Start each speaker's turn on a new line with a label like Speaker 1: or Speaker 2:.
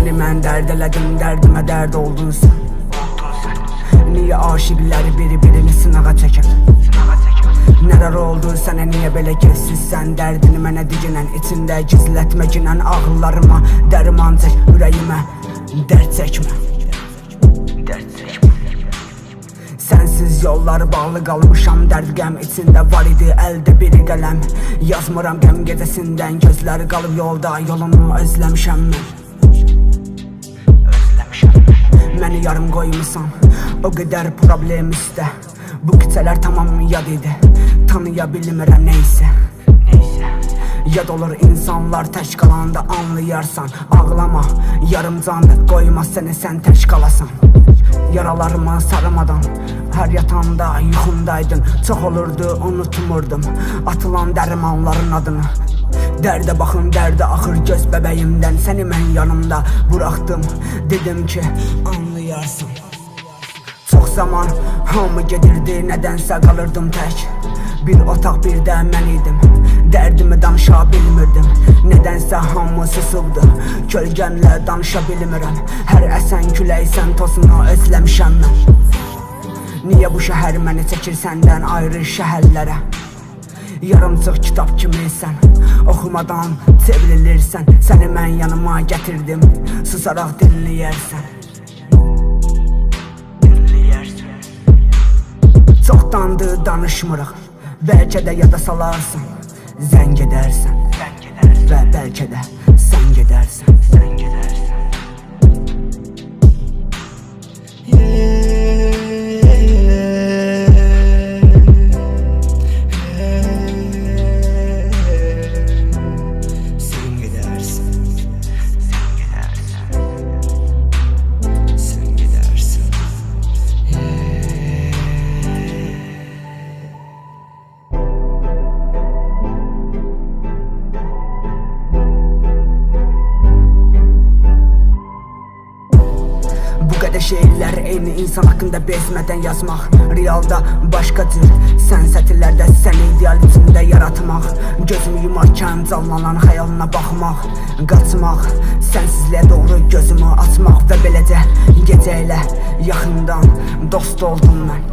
Speaker 1: Səni mən dərd elədim, dərdimə dərd oldun sən. Niyə aşiqləri biri-birini sınağa çəkər? Nələr oldu sənə, niyə belə kessizsən? Dərdini mənə diginən, içində gizlətməginən ağıllarıma dərman çək, ürəyimə dərd çəkmə. Sənsiz yollar bağlı qalmışam, dərd qəm içində var idi əldə bir qələm. Yazmıram qəm gecəsindən, gözləri qalıb yolda, yolumu özləmişəm mən. Məni yarım qoymusan, o qədər problem üstə. Bu küçələr tamam yad idi, tanıya bilmirəm neysə. Yad olur insanlar tək qalanda anlayarsan. Ağlama, yarım canlı qoymaz səni, sən tək qalasan. Yaralarımı sarımadan, hər yatanda yuxumdaydın. Çox olurdu, unutmurdum atılan dərmanların adını. Dərdə baxın, dərdə axır göz bəbəyimdən. Səni mən yanımda buraxdım, dedim ki anlayarsan. Çox zaman hamı gedirdi, nədənsə qalırdım tək. Bir otaq, bir də mən idim, dərdimi danışa bilmirdim. Nədənsə hamı susubdu, kölgəmlə danışa bilmirəm. Hər əsən küləksən tozunu özləmişəm mən. Niyə bu şəhər məni çəkir səndən ayrı şəhərlərə? Yarımçıq kitab kimisən, oxumadan çevrilirsən. Səni mən yanıma gətirdim, susaraq dinləyərsən. Çoxdandır danışmırıq, bəlkə də yada salarsın. Zəng edərsən və bəlkə də sən gedərsən. Bu qədər şeylər eyni insan haqqında bezmədən yazmaq. Realda başqa cür, sən sətirlərdə səni ideal içində yaratmaq. Gözümü yumarkən canlanan xəyalına baxmaq, qaçmaq, sənsizliyə doğru gözümü açmaq. Və beləcə gecə ilə yaxından dost oldum mən.